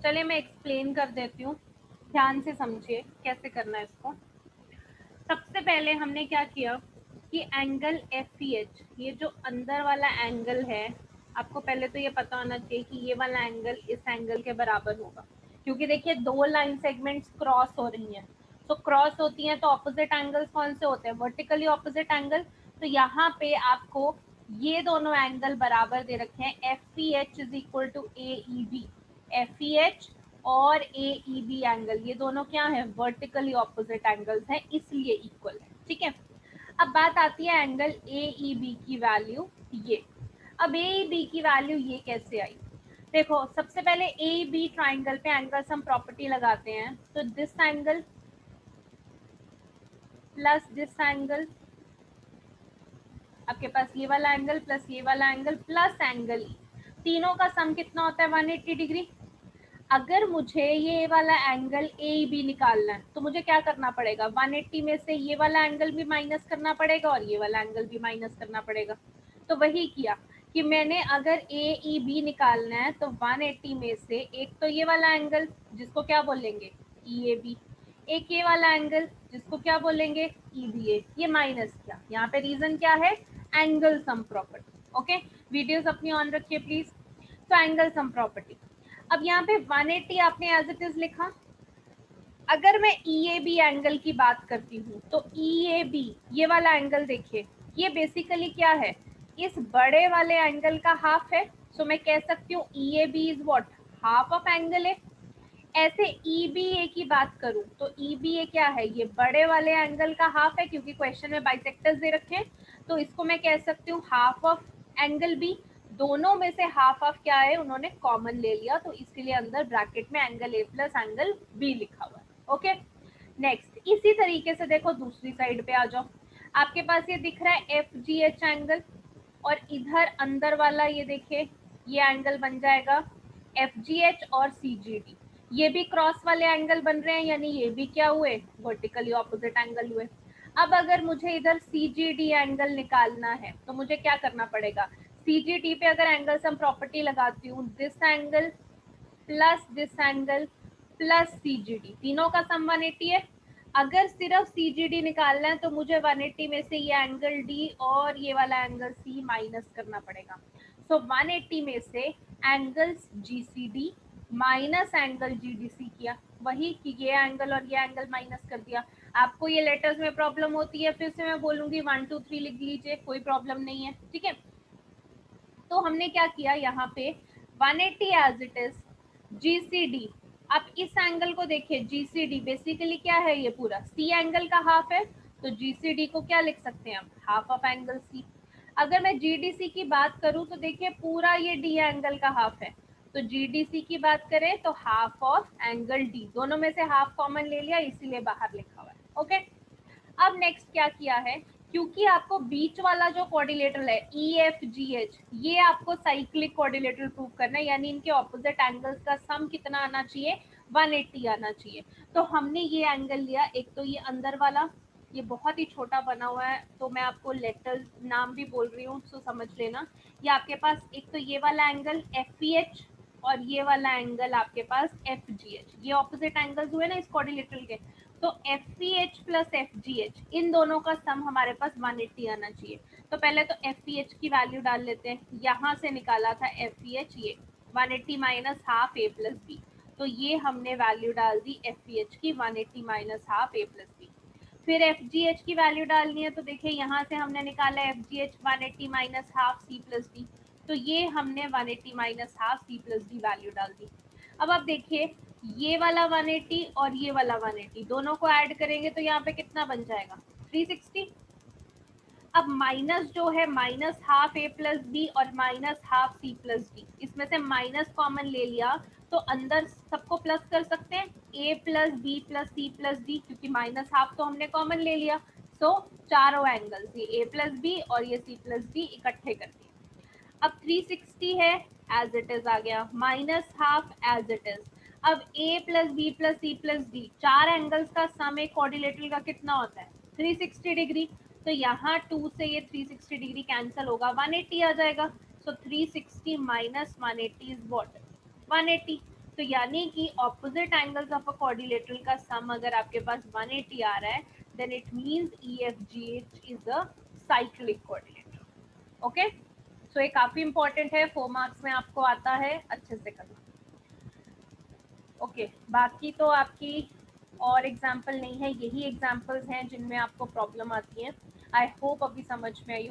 चलिए मैं एक्सप्लेन कर देती हूँ, ध्यान से समझिए कैसे करना है इसको। सबसे पहले हमने क्या किया कि एंगल FEH, ये जो अंदर वाला एंगल है, आपको पहले तो ये पता होना चाहिए कि ये वाला एंगल इस एंगल के बराबर होगा, क्योंकि देखिए दो लाइन सेगमेंट्स क्रॉस हो रही हैं, तो क्रॉस होती हैं तो ऑपोजिट एंगल्स कौन से होते हैं, वर्टिकली ऑपोजिट एंगल। तो यहाँ पे आपको ये दोनों एंगल बराबर दे रखे हैं, FEH is equal to AEB। FEH और AEB एंगल, ये दोनों क्या है, वर्टिकली ऑपोजिट एंगल्स हैं, इसलिए इक्वल है, ठीक है। अब बात आती है एंगल AEB की वैल्यू ये। अब AEB की वैल्यू ये कैसे आई, देखो सबसे पहले AEB ट्राइंगल पे एंगल सम प्रॉपर्टी लगाते हैं, तो this angle plus this angle, आपके पास ये वाला एंगल प्लस ये वाला एंगल प्लस एंगल E, तीनों का सम कितना होता है 180 डिग्री। अगर मुझे ये वाला एंगल AEB निकालना है तो मुझे क्या करना पड़ेगा, 180 में से ये वाला एंगल भी माइनस करना पड़ेगा और ये वाला एंगल भी माइनस करना पड़ेगा। तो वही किया कि मैंने अगर AEB निकालना है तो 180 में से एक तो ये वाला एंगल जिसको क्या बोलेंगे EAB, एक ये वाला एंगल जिसको क्या बोलेंगे EBA, ये माइनस किया। यहाँ पे रीजन क्या है, angle sum property. Okay, videos अपनी ऑन रखिए प्लीज। तो एंगल सम प्रॉपर्टी, अब यहाँ पे 180 आपने एज इट इज लिखा। अगर मैं EAB एंगल की बात करती हूँ तो EAB ये वाला एंगल देखिए, ये बेसिकली क्या है, इस बड़े वाले एंगल का हाफ है। सो मैं कह सकती हूँ EAB is what, half of angle है। ऐसे EBA की बात करूं तो EBA क्या है, ये बड़े वाले एंगल का हाफ है, क्योंकि क्वेश्चन में बाइसेक्टर्स दे रखे हैं, तो इसको मैं कह सकती हूँ हाफ ऑफ एंगल B। दोनों में से हाफ ऑफ क्या है, उन्होंने कॉमन ले लिया, तो इसके लिए अंदर ब्रैकेट में angle A plus angle B लिखा हुआ है। ओके, नेक्स्ट इसी तरीके से देखो दूसरी साइड पे आ जाओ, आपके पास ये दिख रहा है FGH एंगल, और इधर अंदर वाला ये देखिए ये एंगल बन जाएगा FGH और CGD, ये भी क्रॉस वाले एंगल बन रहे हैं, यानी ये भी क्या हुए, वर्टिकली ऑपोजिट एंगल हुए। अब अगर मुझे इधर CGD एंगल निकालना है तो मुझे क्या करना पड़ेगा, CGD पे अगर एंगल सम प्रॉपर्टी लगाती हूँ, this angle plus this angle plus CGD, तीनों का सम 180 है। अगर सिर्फ CGD निकालना है तो मुझे 180 में से ये एंगल D और ये वाला एंगल C माइनस करना पड़ेगा। सो 180 में से angles GCD minus angle GDC किया, वही कि ये एंगल और ये एंगल माइनस कर दिया। आपको ये लेटर्स में प्रॉब्लम होती है, फिर से मैं बोलूंगी 1 2 3 लिख लीजिए, कोई प्रॉब्लम नहीं है, ठीक है। तो हमने क्या किया यहाँ पे 180 एज इट इज GCD। आप इस एंगल को देखिए, GCD बेसिकली क्या है, ये पूरा C एंगल का हाफ है, तो GCD को क्या लिख सकते हैं हम, हाफ ऑफ एंगल C। अगर मैं GDC की बात करूं तो देखिए पूरा ये D एंगल का हाफ है, तो GDC की बात करें तो हाफ ऑफ एंगल D, दोनों में से हाफ कॉमन ले लिया, इसीलिए बाहर लिखा हुआ है। ओके, अब नेक्स्ट क्या किया है, क्योंकि आपको बीच वाला जो कोऑर्डिनेटर है EFGH, ये आपको साइक्लिक कोऑर्डिनेटर प्रूव करना है, यानी इनके ऑपोजिट एंगल्स का सम कितना आना चाहिए, 180 आना चाहिए। तो हमने ये एंगल लिया, एक तो ये अंदर वाला, ये बहुत ही छोटा बना हुआ है, तो मैं आपको लेटर नाम भी बोल रही हूँ तो समझ लेना। ये आपके पास एक तो ये वाला एंगल FEH और ये वाला एंगल आपके पास FGH, ये ऑपोजिट एंगल्स हुए ना इस कोऑर्डिनेटर के। तो FEH प्लस FGH इन दोनों का सम हमारे पास 180 आना चाहिए। तो पहले तो FEH की वैल्यू डाल लेते हैं, यहाँ से निकाला था FEH, ये 180 minus half A plus B, तो ये हमने वैल्यू डाल दी FEH की 180 minus half A plus B। फिर FGH की वैल्यू डालनी है, तो देखिए यहाँ से हमने निकाला FGH 180 minus half C plus D, तो ये हमने 180 minus half C plus D value डाल दी। अब आप देखिए ये वाला 180 और ये वाला 180 दोनों को ऐड करेंगे तो यहाँ पे कितना बन जाएगा, 360। अब माइनस जो है minus half A plus B और minus half C plus D, इसमें से माइनस कॉमन ले लिया तो अंदर सबको प्लस कर सकते हैं, A plus B plus C plus D, क्योंकि माइनस हाफ तो हमने कॉमन ले लिया। सो चारों एंगल्स ये A प्लस बी और ये C प्लस डी इकट्ठे कर दिए। अब 360 है एज इट इज आ गया, minus half as it is. अब A plus B plus C plus D, चार एंगल्स का सम एक क्वाड्रिलेटरल का कितना होता है, 360 डिग्री। तो यहाँ 2 से ये 360 डिग्री कैंसिल होगा, 180 आ जाएगा। So 360 minus 180 is what, 180। तो यानी कि opposite angles of a quadrilateral का सम अगर आपके पास 180 आ रहा है, then it means EFGH is a cyclic quadrilateral. Okay, so ये काफी इंपॉर्टेंट है, 4 मार्क्स में आपको आता है, अच्छे से करना। ओके, बाकी तो आपकी और एग्जाम्पल नहीं है, यही एग्जाम्पल्स हैं जिनमें आपको प्रॉब्लम आती है। आई होप अभी समझ में आई हो।